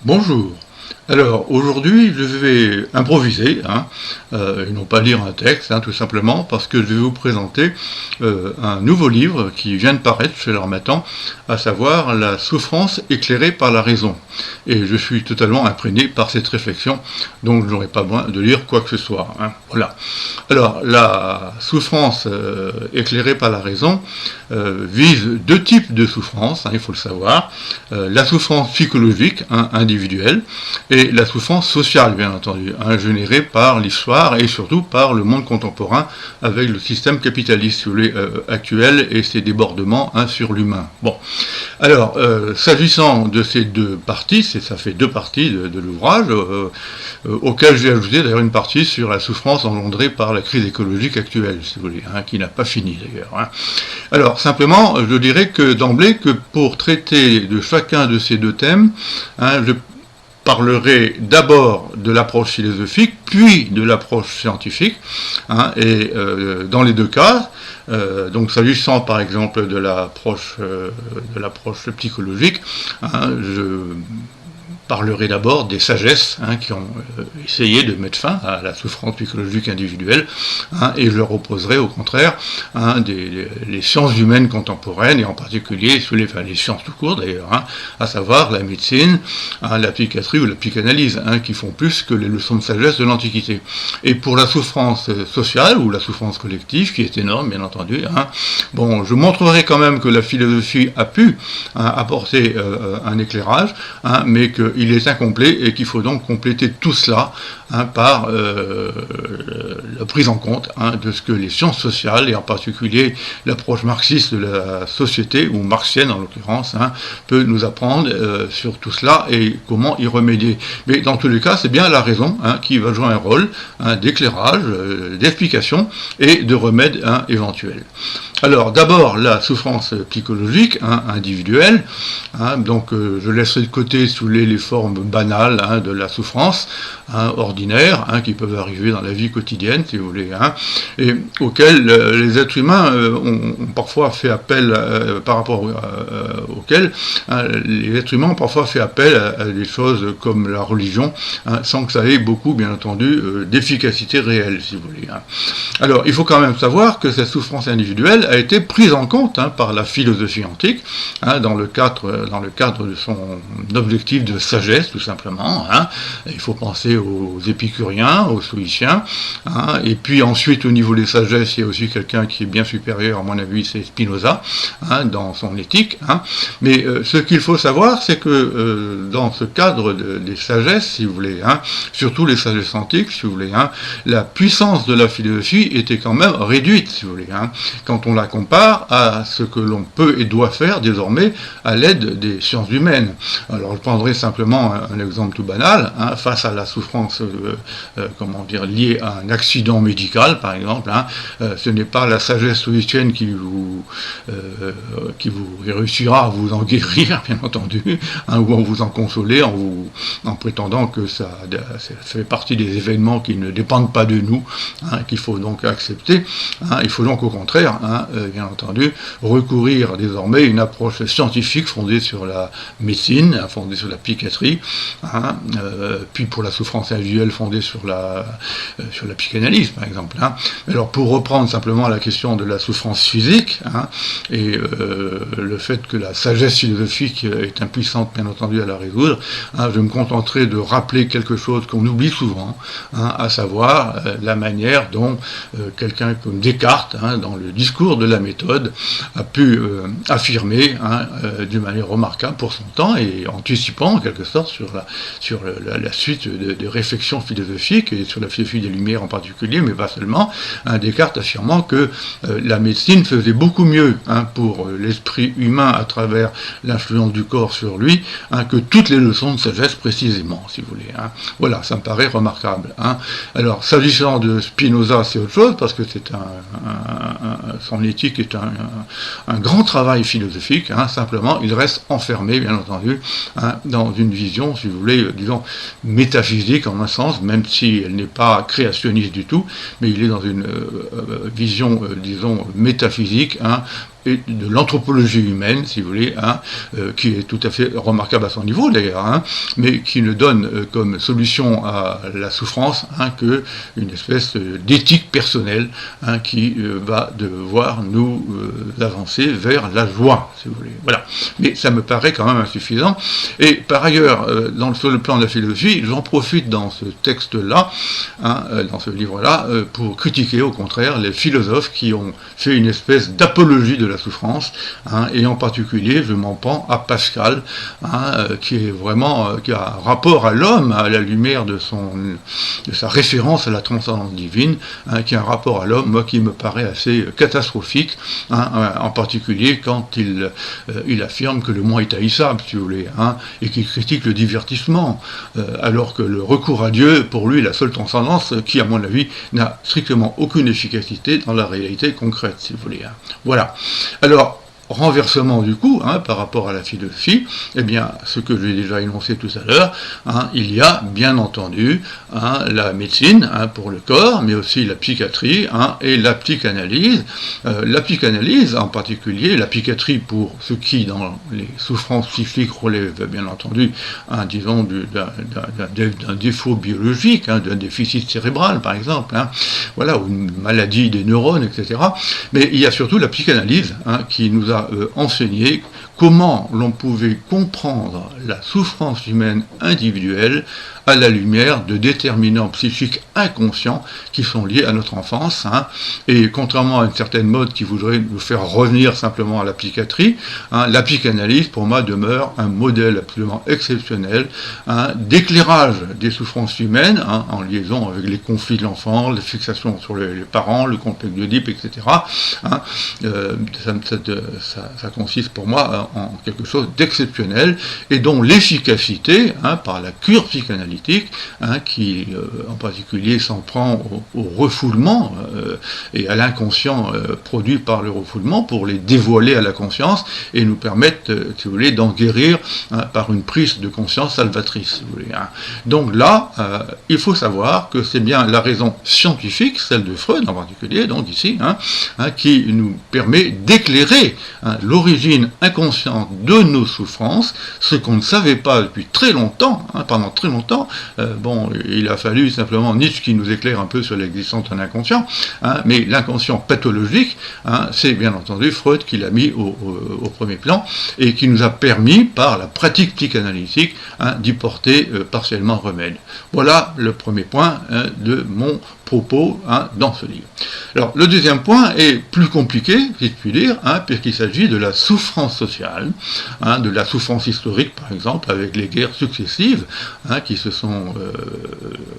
Bonjour. Alors aujourd'hui je vais improviser, et non pas lire un texte, tout simplement parce que je vais vous présenter un nouveau livre qui vient de paraître chez l'Harmattan, à savoir La souffrance éclairée par la raison. Et je suis totalement imprégné par cette réflexion, donc je n'aurai pas besoin de lire quoi que ce soit. Voilà. Alors la souffrance éclairée par la raison vise deux types de souffrance, il faut le savoir. La souffrance psychologique, individuelle, et la souffrance sociale, bien entendu, générée par l'histoire et surtout par le monde contemporain avec le système capitaliste actuel et ses débordements sur l'humain. Bon, alors, s'agissant de ces deux parties, ça fait deux parties de l'ouvrage, auquel j'ai ajouté d'ailleurs une partie sur la souffrance engendrée par la crise écologique actuelle, si vous voulez, qui n'a pas fini d'ailleurs. Alors, simplement, je dirais que d'emblée que pour traiter de chacun de ces deux thèmes, je parlerai d'abord de l'approche philosophique, puis de l'approche scientifique, et dans les deux cas, donc s'agissant par exemple de l'approche psychologique, je parlerai d'abord des sagesses qui ont essayé de mettre fin à la souffrance psychologique individuelle, et je leur opposerai au contraire les sciences humaines contemporaines, et en particulier les sciences tout court d'ailleurs, à savoir la médecine, la psychiatrie ou la psychanalyse, qui font plus que les leçons de sagesse de l'Antiquité. Et pour la souffrance sociale ou la souffrance collective, qui est énorme bien entendu, bon, je montrerai quand même que la philosophie a pu apporter un éclairage, mais qu'il est incomplet et qu'il faut donc compléter tout cela par la prise en compte de ce que les sciences sociales, et en particulier l'approche marxiste de la société, ou marxienne en l'occurrence, peut nous apprendre sur tout cela et comment y remédier. Mais dans tous les cas, c'est bien la raison qui va jouer un rôle d'éclairage, d'explication et de remède éventuel. Alors d'abord la souffrance psychologique individuelle, donc je laisserai de côté les formes banales de la souffrance ordinaire, qui peuvent arriver dans la vie quotidienne, si vous voulez, et auxquelles les êtres humains ont parfois fait appel, auxquels les êtres humains ont parfois fait appel à des choses comme la religion, sans que ça ait beaucoup, bien entendu, d'efficacité réelle, si vous voulez. Alors, il faut quand même savoir que cette souffrance individuelle a été prise en compte par la philosophie antique, dans le cadre de son objectif de sagesse, tout simplement. Il faut penser aux épicuriens, aux stoïciens, et puis ensuite, au niveau des sagesses, il y a aussi quelqu'un qui est bien supérieur, à mon avis, c'est Spinoza, dans son éthique. Mais ce qu'il faut savoir, c'est que dans ce cadre des sagesses, si vous voulez, surtout les sagesses antiques, si vous voulez, la puissance de la philosophie était quand même réduite, si vous voulez, quand on la compare à ce que l'on peut et doit faire désormais à l'aide des sciences humaines. Alors je prendrai simplement un exemple tout banal, face à la souffrance liée à un accident médical, par exemple, ce n'est pas la sagesse stoïcienne qui vous réussira à vous en guérir, bien entendu, ou à vous en consoler en prétendant que ça fait partie des événements qui ne dépendent pas de nous, qu'il faut donc accepter. Il faut donc au contraire, bien entendu, recourir désormais à une approche scientifique fondée sur la médecine, fondée sur la psychiatrie, puis pour la souffrance individuelle fondée sur la psychanalyse, par exemple. Alors pour reprendre simplement la question de la souffrance physique, et le fait que la sagesse philosophique est impuissante, bien entendu, à la résoudre, je me contenterai de rappeler quelque chose qu'on oublie souvent, à savoir la manière dont quelqu'un comme Descartes, dans le discours de la méthode, a pu affirmer d'une manière remarquable pour son temps, et anticipant en quelque sorte sur la suite de réflexions philosophiques, et sur la philosophie des Lumières en particulier, mais pas seulement, Descartes affirmant que la médecine faisait beaucoup mieux pour l'esprit humain à travers l'influence du corps sur lui, que toutes les leçons de sagesse précisément, si vous voulez. Voilà, ça me paraît remarquable. Alors, s'agissant de Spinoza, c'est autre chose, parce que c'est son éthique est un grand travail philosophique, simplement, il reste enfermé, bien entendu, dans une vision, si vous voulez, disons, métaphysique en un sens, même si elle n'est pas créationniste du tout, mais il est dans une vision, disons, métaphysique, et de l'anthropologie humaine, si vous voulez, qui est tout à fait remarquable à son niveau d'ailleurs, mais qui ne donne comme solution à la souffrance qu'une espèce d'éthique personnelle qui va devoir nous avancer vers la joie, si vous voulez. Voilà. Mais ça me paraît quand même insuffisant. Et par ailleurs, sur le plan de la philosophie, j'en profite dans ce texte-là, dans ce livre-là, pour critiquer au contraire les philosophes qui ont fait une espèce d'apologie de la souffrance, et en particulier, je m'en prends à Pascal, qui est vraiment, qui a un rapport à l'homme, à la lumière de sa référence à la transcendance divine, qui a un rapport à l'homme, moi, qui me paraît assez catastrophique, en particulier quand il affirme que le moi est haïssable, si vous voulez, et qu'il critique le divertissement, alors que le recours à Dieu, pour lui, la seule transcendance, qui, à mon avis, n'a strictement aucune efficacité dans la réalité concrète, si vous voulez. Voilà. Alors, renversement du coup, par rapport à la philosophie, eh bien, ce que j'ai déjà énoncé tout à l'heure, il y a bien entendu la médecine pour le corps, mais aussi la psychiatrie et la psychanalyse. La psychanalyse, en particulier, la psychiatrie pour ce qui, dans les souffrances psychiques, relève bien entendu, disons, d'un défaut biologique, d'un déficit cérébral, par exemple, voilà, ou une maladie des neurones, etc. Mais il y a surtout la psychanalyse qui nous a enseigné comment l'on pouvait comprendre la souffrance humaine individuelle à la lumière de déterminants psychiques inconscients qui sont liés à notre enfance. Et contrairement à une certaine mode qui voudrait nous faire revenir simplement à la psychiatrie, la psychanalyse, pour moi, demeure un modèle absolument exceptionnel d'éclairage des souffrances humaines, en liaison avec les conflits de l'enfant, la fixation sur les parents, le complexe d'Oedipe, etc. Ça consiste pour moi en quelque chose d'exceptionnel et dont l'efficacité, par la cure psychanalytique, qui en particulier s'en prend au refoulement et à l'inconscient produit par le refoulement pour les dévoiler à la conscience et nous permettre, si vous voulez, d'en guérir par une prise de conscience salvatrice, si vous voulez. Donc là, il faut savoir que c'est bien la raison scientifique, celle de Freud en particulier, donc ici, qui nous permet d'éclairer l'origine inconsciente de nos souffrances, ce qu'on ne savait pas depuis très longtemps, pendant très longtemps. Il a fallu simplement Nietzsche qui nous éclaire un peu sur l'existence d'un inconscient, mais l'inconscient pathologique, c'est bien entendu Freud qui l'a mis au premier plan et qui nous a permis, par la pratique psychanalytique, d'y porter partiellement remède. Voilà le premier point de mon propos dans ce livre. Alors, le deuxième point est plus compliqué, si je puis dire, puisqu'il s'agit de la souffrance sociale, de la souffrance historique, par exemple, avec les guerres successives qui se sont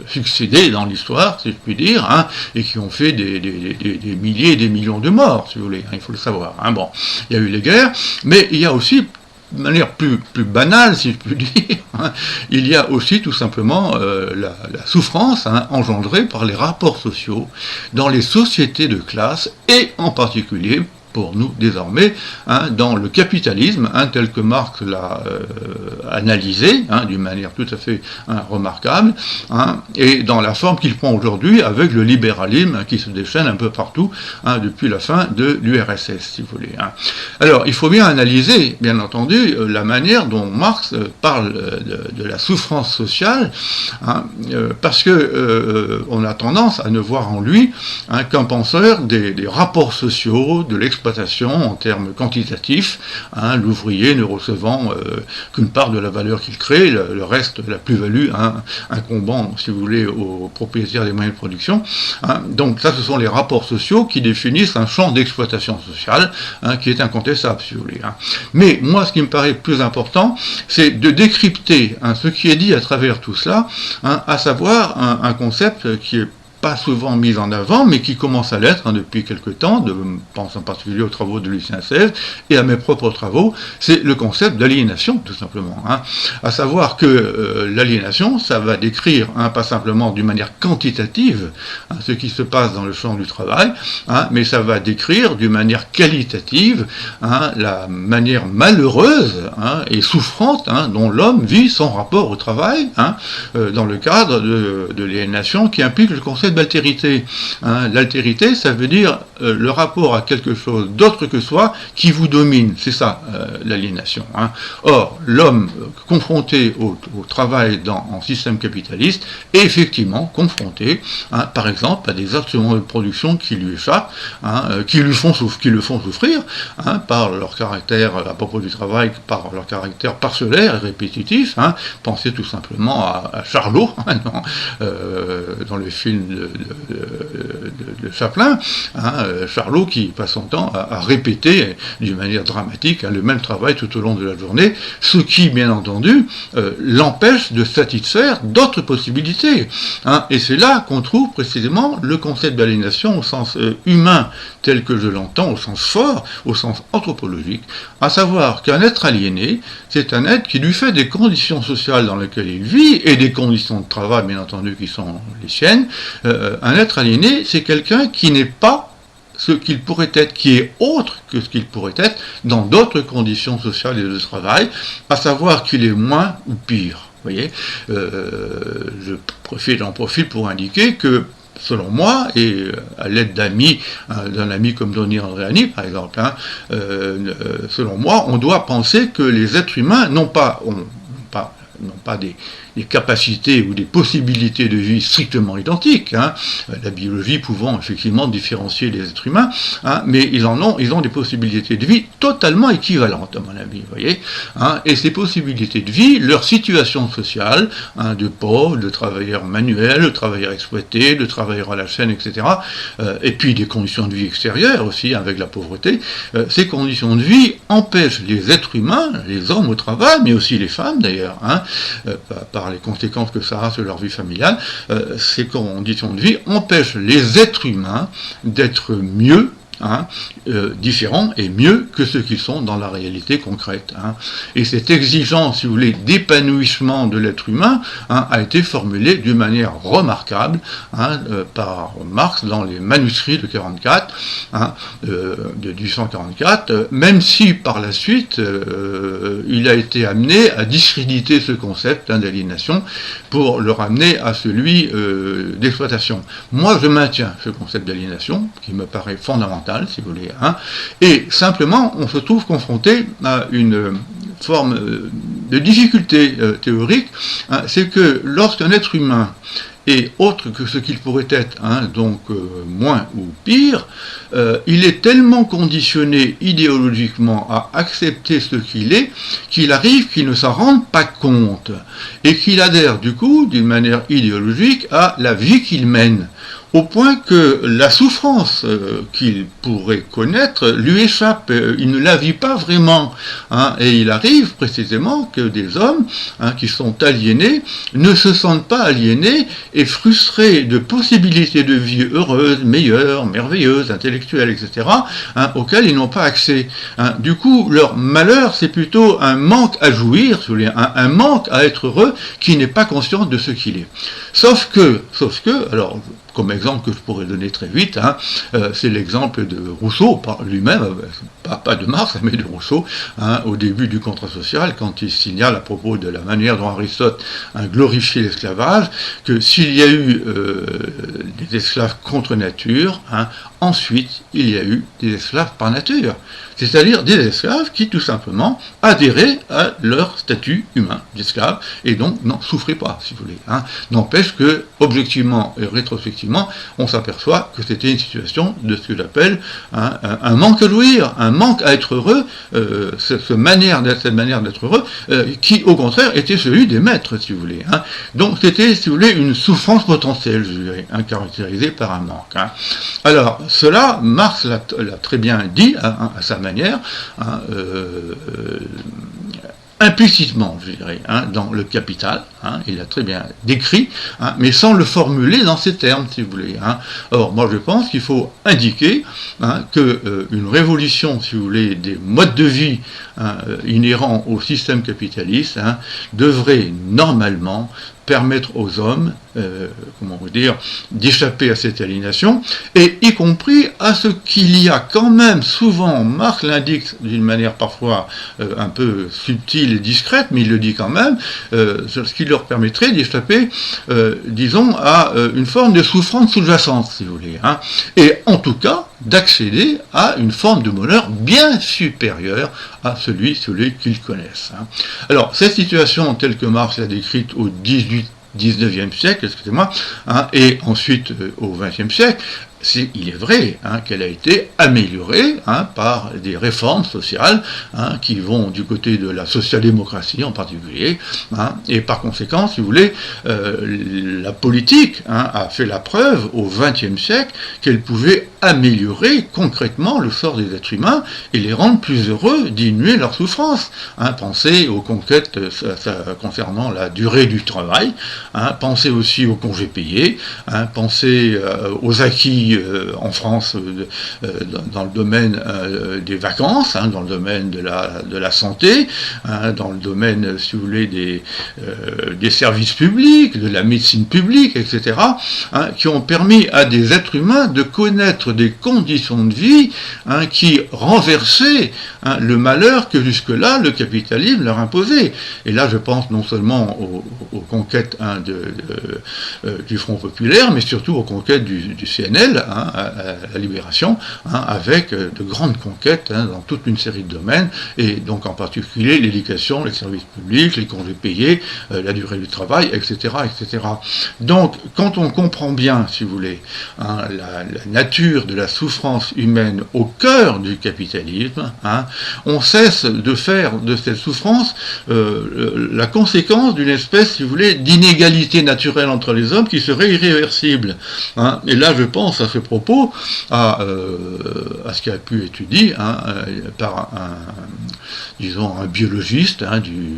succédées dans l'histoire, si je puis dire, et qui ont fait des milliers et des millions de morts, si vous voulez, il faut le savoir. Bon, il y a eu les guerres, mais il y a aussi, de manière plus banale, si je puis dire, il y a aussi tout simplement la souffrance engendrée par les rapports sociaux dans les sociétés de classe et en particulier pour nous désormais, dans le capitalisme, tel que Marx l'a analysé, d'une manière tout à fait remarquable, et dans la forme qu'il prend aujourd'hui avec le libéralisme qui se déchaîne un peu partout depuis la fin de l'URSS, si vous voulez. Alors, il faut bien analyser, bien entendu, la manière dont Marx parle de la souffrance sociale, parce que on a tendance à ne voir en lui qu'un penseur des rapports sociaux, de l'exploitation en termes quantitatifs, l'ouvrier ne recevant qu'une part de la valeur qu'il crée, le reste, la plus-value, incombant, si vous voulez, aux propriétaires des moyens de production. Donc ça, ce sont les rapports sociaux qui définissent un champ d'exploitation sociale qui est incontestable, si vous voulez. Mais moi, ce qui me paraît plus important, c'est de décrypter ce qui est dit à travers tout cela, à savoir un concept qui est pas souvent mise en avant, mais qui commence à l'être depuis quelque temps, je pense en particulier aux travaux de Lucien Sèvres et à mes propres travaux, c'est le concept d'aliénation, tout simplement. À savoir que l'aliénation, ça va décrire, pas simplement d'une manière quantitative, ce qui se passe dans le champ du travail, mais ça va décrire d'une manière qualitative la manière malheureuse et souffrante dont l'homme vit son rapport au travail, dans le cadre de l'aliénation qui implique le concept concept d'altérité. L'altérité, ça veut dire le rapport à quelque chose d'autre que soi qui vous domine. C'est ça, l'aliénation. Or, l'homme confronté au travail en système capitaliste est effectivement confronté, par exemple, à des instruments de production qui lui échappent, qui le font souffrir, par leur caractère, à propos du travail, par leur caractère parcellaire et répétitif. Pensez tout simplement à Charlot, dans le film de Chaplin, Charlot qui passe son temps à répéter d'une manière dramatique le même travail tout au long de la journée, ce qui, bien entendu, l'empêche de satisfaire d'autres possibilités. Et c'est là qu'on trouve précisément le concept d'aliénation au sens humain tel que je l'entends, au sens fort, au sens anthropologique, à savoir qu'un être aliéné, c'est un être qui, du fait des conditions sociales dans lesquelles il vit, et des conditions de travail, bien entendu, qui sont les siennes, un être aliéné, c'est quelqu'un qui n'est pas ce qu'il pourrait être, qui est autre que ce qu'il pourrait être dans d'autres conditions sociales et de travail, à savoir qu'il est moins ou pire. Vous voyez, j'en profite pour indiquer que, selon moi, et à l'aide d'amis, d'un ami comme Donny Andréani, par exemple, selon moi, on doit penser que les êtres humains n'ont pas des capacités ou des possibilités de vie strictement identiques, la biologie pouvant effectivement différencier les êtres humains, mais ils ont des possibilités de vie totalement équivalentes, à mon avis, vous voyez, et ces possibilités de vie, leur situation sociale, de pauvres, de travailleurs manuels, de travailleurs exploités, de travailleurs à la chaîne, etc., et puis des conditions de vie extérieures aussi, avec la pauvreté, ces conditions de vie empêchent les êtres humains, les hommes au travail, mais aussi les femmes d'ailleurs, par les conséquences que ça a sur leur vie familiale, ces conditions de vie empêchent les êtres humains d'être mieux, différents et mieux que ce qu'ils sont dans la réalité concrète. Et cette exigence, si vous voulez, d'épanouissement de l'être humain a été formulée d'une manière remarquable par Marx dans les manuscrits de 44, de 1844, même si par la suite il a été amené à discréditer ce concept d'aliénation pour le ramener à celui d'exploitation. Moi je maintiens ce concept d'aliénation qui me paraît fondamental, si vous voulez, et simplement on se trouve confronté à une forme de difficulté théorique, c'est que lorsqu'un être humain est autre que ce qu'il pourrait être, donc moins ou pire, il est tellement conditionné idéologiquement à accepter ce qu'il est, qu'il arrive qu'il ne s'en rende pas compte, et qu'il adhère du coup, d'une manière idéologique, à la vie qu'il mène, au point que la souffrance qu'il pourrait connaître lui échappe, il ne la vit pas vraiment, et il arrive précisément que des hommes qui sont aliénés ne se sentent pas aliénés et frustrés de possibilités de vie heureuses, meilleures, merveilleuses, intellectuelles, etc., auxquelles ils n'ont pas accès. Du coup, leur malheur, c'est plutôt un manque à jouir, un manque à être heureux qui n'est pas conscient de ce qu'il est. Sauf que, alors, comme exemple que je pourrais donner très vite, c'est l'exemple de Rousseau, lui-même, pas de Marx, mais de Rousseau, au début du contrat social, quand il signale à propos de la manière dont Aristote glorifiait l'esclavage, que s'il y a eu des esclaves contre nature, ensuite il y a eu des esclaves par nature. C'est-à-dire des esclaves qui, tout simplement, adhéraient à leur statut humain d'esclave, et donc n'en souffraient pas, si vous voulez. N'empêche que, objectivement et rétrospectivement, on s'aperçoit que c'était une situation de ce que j'appelle un manque à jouir, un manque à être heureux, cette manière d'être heureux, qui, au contraire, était celui des maîtres, si vous voulez. Donc c'était, si vous voulez, une souffrance potentielle, je dirais, caractérisée par un manque. Alors, cela, Marx l'a très bien dit à sa manière, implicitement, je dirais, dans le Capital, il l'a très bien décrit, mais sans le formuler dans ces termes, si vous voulez. Or, moi je pense qu'il faut indiquer qu'une révolution, si vous voulez, des modes de vie inhérents au système capitaliste devrait normalement permettre aux hommes, comment vous dire, d'échapper à cette aliénation, et y compris à ce qu'il y a quand même souvent, Marx l'indique d'une manière parfois un peu subtile et discrète, mais il le dit quand même, ce qui leur permettrait d'échapper, disons, à une forme de souffrance sous-jacente, si vous voulez, hein, et en tout cas d'accéder à une forme de bonheur bien supérieure à celui qu'ils connaissent. Hein. Alors, cette situation telle que Marx l'a décrite au 19e siècle, excusez-moi, hein, et ensuite au 20e siècle, il est vrai hein, qu'elle a été améliorée hein, par des réformes sociales hein, qui vont du côté de la social-démocratie en particulier, hein, et par conséquent, si vous voulez, la politique hein, a fait la preuve au XXe siècle qu'elle pouvait améliorer concrètement le sort des êtres humains et les rendre plus heureux, diminuer leur souffrance. Hein, pensez aux conquêtes concernant la durée du travail, hein, pensez aussi aux congés payés, hein, pensez aux acquis en France dans le domaine des vacances, hein, dans le domaine de la santé, hein, dans le domaine, si vous voulez, des services publics, de la médecine publique, etc., hein, qui ont permis à des êtres humains de connaître des conditions de vie hein, qui renversaient hein, le malheur que jusque-là le capitalisme leur imposait. Et là, je pense non seulement aux conquêtes hein, du Front populaire, mais surtout aux conquêtes du CNL, hein, à la Libération, hein, avec de grandes conquêtes hein, dans toute une série de domaines, et donc en particulier l'éducation, les services publics, les congés payés, la durée du travail, etc., etc. Donc, quand on comprend bien, si vous voulez, hein, la nature de la souffrance humaine au cœur du capitalisme, hein, on cesse de faire de cette souffrance la conséquence d'une espèce, si vous voulez, d'inégalité naturelle entre les hommes qui serait irréversible. Hein. Et là, je pense à ce propos à ce qui a pu être dit hein, par un biologiste hein, du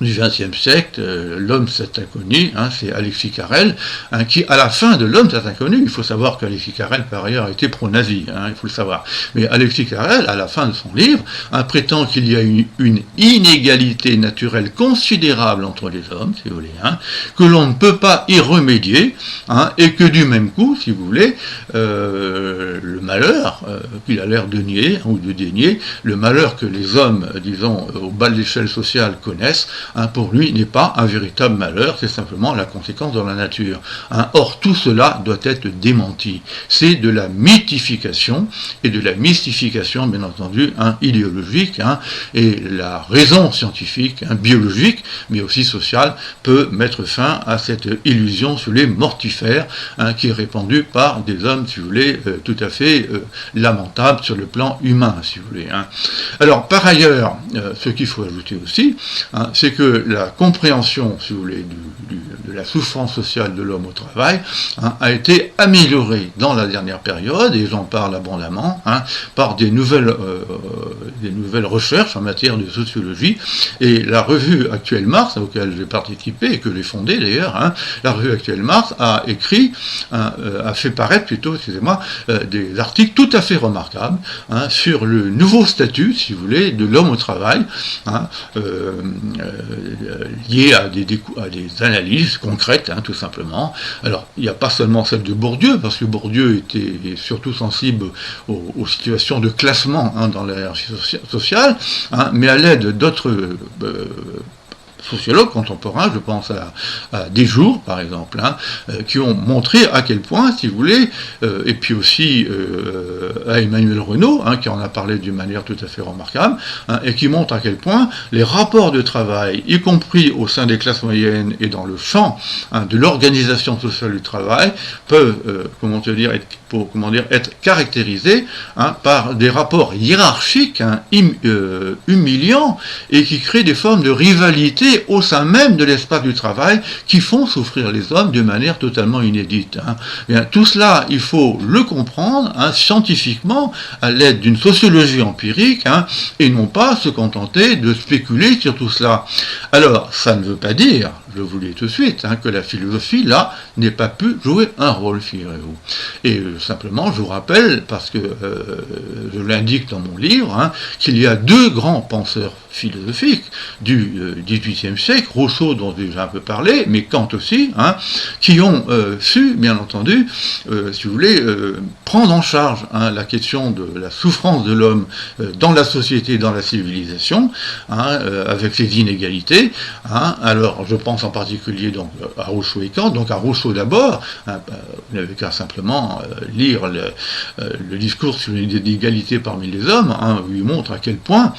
XXe siècle, l'homme c'est inconnu, hein, c'est Alexis Carrel, hein, qui à la fin de l'homme c'est inconnu, il faut savoir qu'Alexis Carrel par ailleurs était pro-nazi, hein, il faut le savoir, mais Alexis Carrel à la fin de son livre hein, prétend qu'il y a une inégalité naturelle considérable entre les hommes, si vous voulez, hein, que l'on ne peut pas y remédier, hein, et que du même coup, si vous voulez, le malheur qu'il a l'air de nier ou de dénier, le malheur que les hommes, disons, au bas de l'échelle sociale connaissent, hein, pour lui n'est pas un véritable malheur, c'est simplement la conséquence de la nature. Hein. Or, tout cela doit être démenti. C'est de la mythification, et de la mystification, bien entendu, hein, idéologique, hein, et la raison scientifique, hein, biologique, mais aussi sociale, peut mettre fin à cette illusion sur les mortifères, hein, qui est répandue par des hommes, si vous voulez, tout à fait lamentables sur le plan humain, si vous voulez. Hein. Alors, par ailleurs, ce qu'il faut ajouter aussi, hein, c'est que la compréhension, si vous voulez, de la souffrance sociale de l'homme au travail hein, a été améliorée dans la dernière période, et j'en parle abondamment, hein, par des nouvelles recherches en matière de sociologie, et la revue Actuelle Mars, à laquelle j'ai participé, et que j'ai fondée d'ailleurs, hein, la revue Actuelle Mars a écrit, hein, a fait paraître plutôt, excusez-moi, des articles tout à fait remarquables hein, sur le nouveau statut, si vous voulez, de l'homme au travail, hein, liées à des analyses concrètes, hein, tout simplement. Alors, il n'y a pas seulement celle de Bourdieu, parce que Bourdieu était surtout sensible aux situations de classement hein, dans la hiérarchie sociale, hein, mais à l'aide d'autres sociologues contemporains, je pense à Desjours, par exemple, hein, qui ont montré à quel point, si vous voulez, et puis aussi à Emmanuel Renaud, hein, qui en a parlé d'une manière tout à fait remarquable, hein, et qui montre à quel point les rapports de travail, y compris au sein des classes moyennes et dans le champ hein, de l'organisation sociale du travail, peuvent, être caractérisés hein, par des rapports hiérarchiques, hein, humiliants, et qui créent des formes de rivalité au sein même de l'espace du travail qui font souffrir les hommes de manière totalement inédite. Hein. Bien, tout cela, il faut le comprendre hein, scientifiquement à l'aide d'une sociologie empirique hein, et non pas se contenter de spéculer sur tout cela. Alors, ça ne veut pas dire, je vous le dis tout de suite, que la philosophie, là, n'ait pas pu jouer un rôle, figurez-vous. Et simplement, je vous rappelle, parce que je l'indique dans mon livre, qu'il y a deux grands penseurs philosophiques du XVIIIe siècle, Rousseau dont j'ai déjà un peu parlé, mais Kant aussi, qui ont su, bien entendu, si vous voulez, prendre en charge la question de la souffrance de l'homme dans la société, dans la civilisation, avec ses inégalités. Alors, je pense en particulier donc à Rousseau et Kant, donc à Rousseau d'abord, vous n'avez qu'à simplement lire le discours sur l'égalité parmi les hommes, où il montre à quel point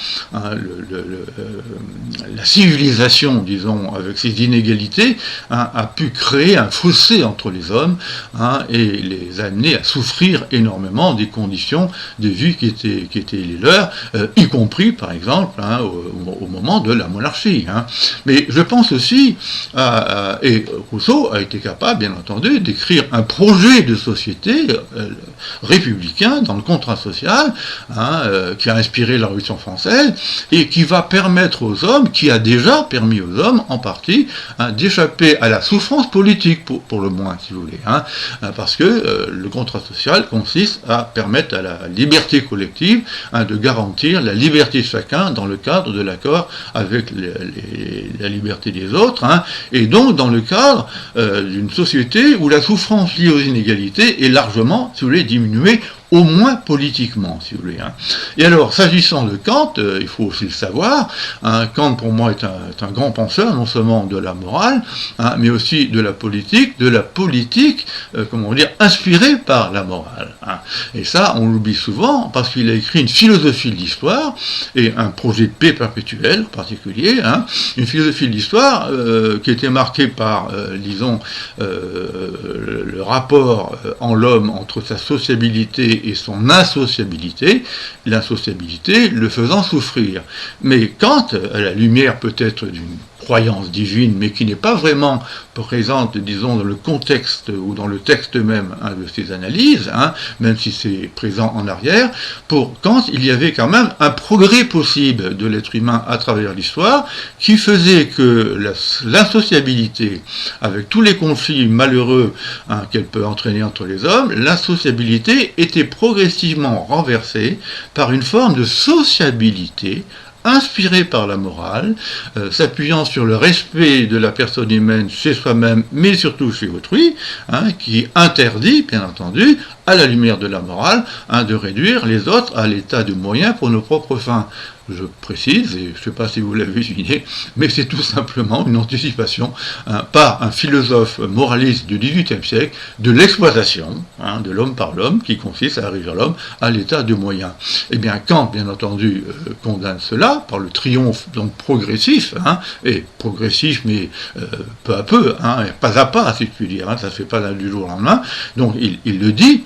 la civilisation, disons, avec ses inégalités, a pu créer un fossé entre les hommes et les amener à souffrir énormément des conditions de vie qui étaient les leurs, y compris, par exemple, au moment de la monarchie. Mais je pense aussi, et Rousseau a été capable, bien entendu, d'écrire un projet de société républicain dans le contrat social, qui a inspiré la Révolution française, et qui va permettre aux hommes, qui a déjà permis aux hommes, en partie, d'échapper à la souffrance politique, pour le moins, si vous voulez. Parce que le contrat social consiste à permettre à la liberté collective de garantir la liberté de chacun dans le cadre de l'accord avec la liberté des autres, et donc dans le cadre d'une société où la souffrance liée aux inégalités est largement, si vous voulez, diminuée, au moins politiquement, si vous voulez. Et alors, s'agissant de Kant, il faut aussi le savoir, Kant pour moi est un grand penseur, non seulement de la morale, mais aussi de la politique, comment dire, inspirée par la morale. Et ça, on l'oublie souvent, parce qu'il a écrit une philosophie de l'histoire, et un projet de paix perpétuel en particulier, une philosophie de l'histoire qui était marquée par, disons, le rapport en l'homme entre sa sociabilité et son insociabilité, l'insociabilité le faisant souffrir. Mais Kant, à la lumière peut-être d'une croyance divine, mais qui n'est pas vraiment présente, disons, dans le contexte ou dans le texte même de ses analyses, même si c'est présent en arrière, pour Kant, il y avait quand même un progrès possible de l'être humain à travers l'histoire, qui faisait que l'insociabilité, avec tous les conflits malheureux qu'elle peut entraîner entre les hommes, l'insociabilité était progressivement renversée par une forme de sociabilité inspiré par la morale, s'appuyant sur le respect de la personne humaine chez soi-même, mais surtout chez autrui, qui interdit, bien entendu, à la lumière de la morale, de réduire les autres à l'état de moyens pour nos propres fins. Je précise, et je ne sais pas si vous l'avez deviné, mais c'est tout simplement une anticipation par un philosophe moraliste du XVIIIe siècle de l'exploitation de l'homme par l'homme, qui consiste à réduire l'homme à l'état de moyens. Eh bien, Kant, bien entendu, condamne cela par le triomphe donc progressif, et progressif, mais peu à peu, pas à pas, si je puis dire, ça ne se fait pas du jour au lendemain. Donc, il le dit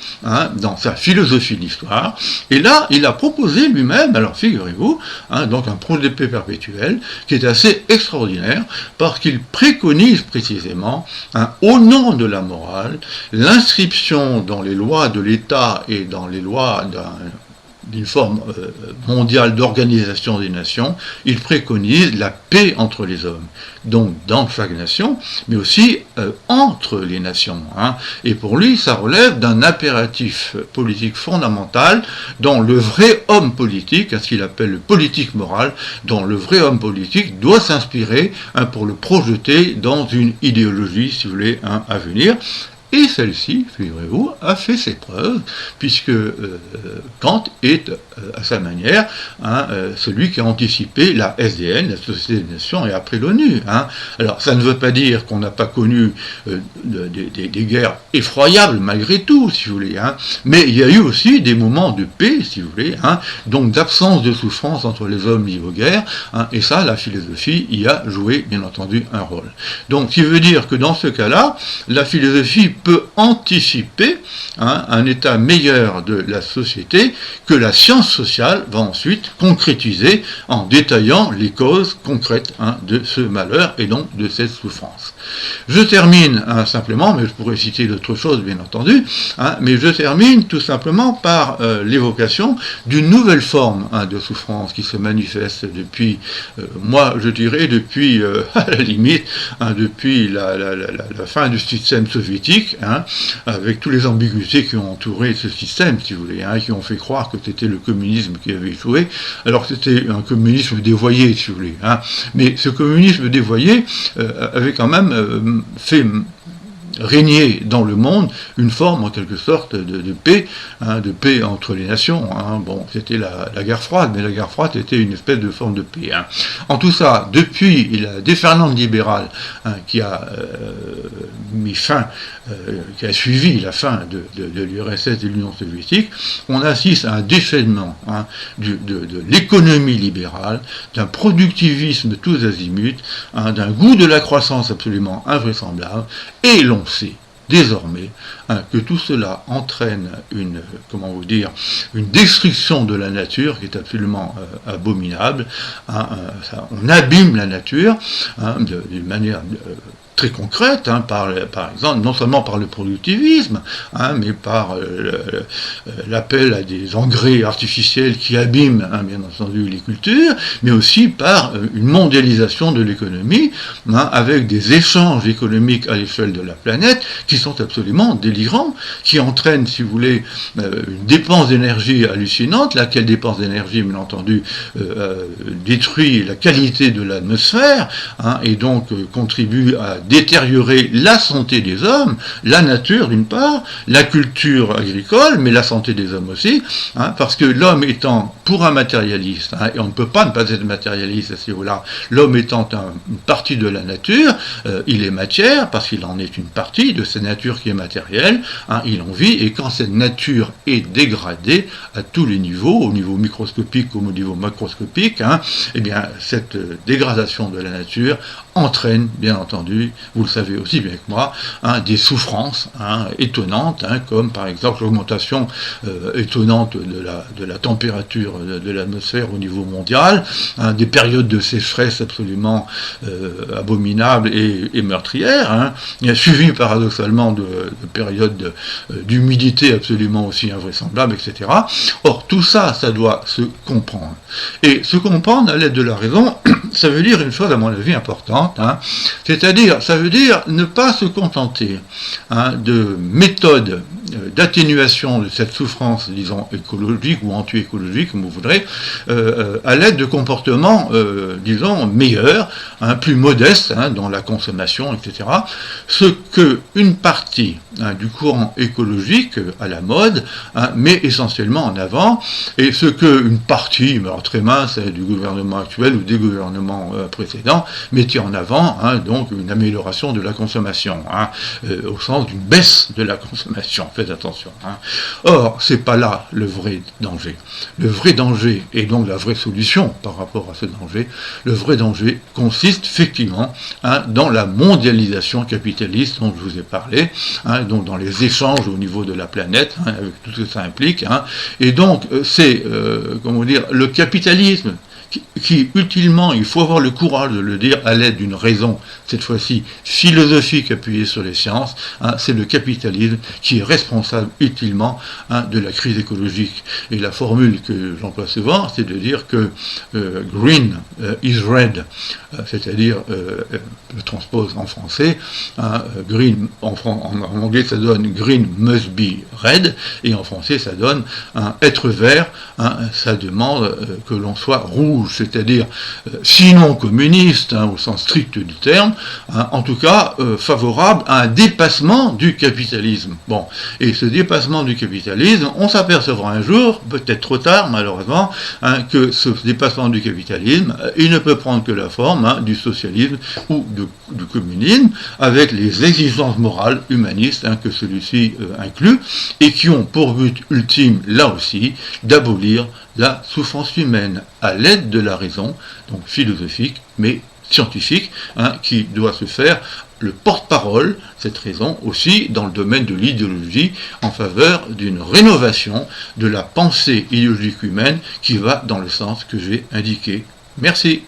dans sa philosophie de l'histoire, et là, il a proposé lui-même, alors figurez-vous, donc un projet de paix perpétuel qui est assez extraordinaire parce qu'il préconise précisément, au nom de la morale, l'inscription dans les lois de l'État et dans les lois d'une forme mondiale d'organisation des nations, il préconise la paix entre les hommes, donc dans chaque nation, mais aussi entre les nations. Et pour lui, ça relève d'un impératif politique fondamental dont le vrai homme politique, ce qu'il appelle le politique moral, dont le vrai homme politique doit s'inspirer pour le projeter dans une idéologie, si vous voulez, à venir. Et celle-ci, figurez-vous, a fait ses preuves, puisque Kant est, à sa manière, celui qui a anticipé la SDN, la Société des Nations, et après l'ONU. Alors, ça ne veut pas dire qu'on n'a pas connu des guerres effroyables, malgré tout, si vous voulez, mais il y a eu aussi des moments de paix, si vous voulez, donc d'absence de souffrance entre les hommes liés aux guerres, et ça, la philosophie y a joué, bien entendu, un rôle. Donc, ce qui veut dire que dans ce cas-là, la philosophie peut anticiper un état meilleur de la société que la science sociale va ensuite concrétiser en détaillant les causes concrètes de ce malheur et donc de cette souffrance. Je termine simplement, mais je pourrais citer d'autres choses bien entendu, mais je termine tout simplement par l'évocation d'une nouvelle forme de souffrance qui se manifeste depuis, moi je dirais depuis, à la limite, depuis la fin du système soviétique, avec toutes les ambiguïtés qui ont entouré ce système, si vous voulez, qui ont fait croire que c'était le communisme qui avait échoué, alors que c'était un communisme dévoyé, si vous voulez. Mais ce communisme dévoyé avait quand même fait régner dans le monde une forme en quelque sorte de paix, de paix entre les nations. Bon, c'était la guerre froide, mais la guerre froide était une espèce de forme de paix. En tout ça, depuis la déferlante libérale qui a mis fin, qui a suivi la fin de l'URSS et de l'Union soviétique, on assiste à un déchaînement de l'économie libérale, d'un productivisme tous azimuts, d'un goût de la croissance absolument invraisemblable, et l'on sait désormais que tout cela entraîne une destruction de la nature qui est absolument abominable. On abîme la nature d'une manière très concrète, par exemple, non seulement par le productivisme, mais par l'appel à des engrais artificiels qui abîment, bien entendu, les cultures, mais aussi par une mondialisation de l'économie, avec des échanges économiques à l'échelle de la planète qui sont absolument délirants, qui entraînent, si vous voulez, une dépense d'énergie hallucinante, laquelle dépense d'énergie, bien entendu, détruit la qualité de l'atmosphère, et donc contribue à détériorer la santé des hommes, la nature d'une part, la culture agricole, mais la santé des hommes aussi, parce que l'homme étant, pour un matérialiste, et on ne peut pas ne pas être matérialiste à ce niveau-là, l'homme étant une partie de la nature, il est matière, parce qu'il en est une partie de cette nature qui est matérielle, il en vit, et quand cette nature est dégradée à tous les niveaux, au niveau microscopique comme au niveau macroscopique, eh bien cette dégradation de la nature entraîne, bien entendu, vous le savez aussi bien que moi, des souffrances étonnantes, comme par exemple l'augmentation étonnante de la température de l'atmosphère au niveau mondial, des périodes de sécheresse absolument abominables et meurtrières, suivies paradoxalement de périodes d'humidité absolument aussi invraisemblables, etc. Or, tout ça, ça doit se comprendre. Et se comprendre à l'aide de la raison, ça veut dire une chose, à mon avis, importante, c'est-à-dire, ça veut dire ne pas se contenter de méthodes d'atténuation de cette souffrance, disons, écologique ou anti-écologique, comme vous voudrez, à l'aide de comportements, disons, meilleurs, plus modestes dans la consommation, etc. Ce que une partie du courant écologique à la mode met essentiellement en avant, et ce que une partie, alors très mince, du gouvernement actuel ou des gouvernements précédents mettait en avant, donc une amélioration de la consommation, au sens d'une baisse de la consommation. Faites attention. Or, c'est pas là le vrai danger. Le vrai danger, et donc la vraie solution par rapport à ce danger, le vrai danger consiste effectivement dans la mondialisation capitaliste dont je vous ai parlé, donc dans les échanges au niveau de la planète, avec tout ce que ça implique, et donc c'est, comment dire, le capitalisme qui, utilement, il faut avoir le courage de le dire à l'aide d'une raison, cette fois-ci philosophique appuyée sur les sciences, c'est le capitalisme qui est responsable utilement de la crise écologique. Et la formule que j'emploie souvent, c'est de dire que green is red, c'est-à-dire, je transpose en français, green, en anglais ça donne green must be red, et en français ça donne être vert, ça demande que l'on soit rouge, c'est-à-dire sinon communiste au sens strict du terme, en tout cas favorable à un dépassement du capitalisme. Bon, et ce dépassement du capitalisme, on s'apercevra un jour, peut-être trop tard malheureusement, que ce dépassement du capitalisme, il ne peut prendre que la forme du socialisme ou du communisme, avec les exigences morales humanistes que celui-ci inclut, et qui ont pour but ultime, là aussi, d'abolir la souffrance humaine à l'aide de la raison, donc philosophique, mais scientifique, qui doit se faire le porte-parole, cette raison aussi dans le domaine de l'idéologie, en faveur d'une rénovation de la pensée idéologique humaine qui va dans le sens que j'ai indiqué. Merci.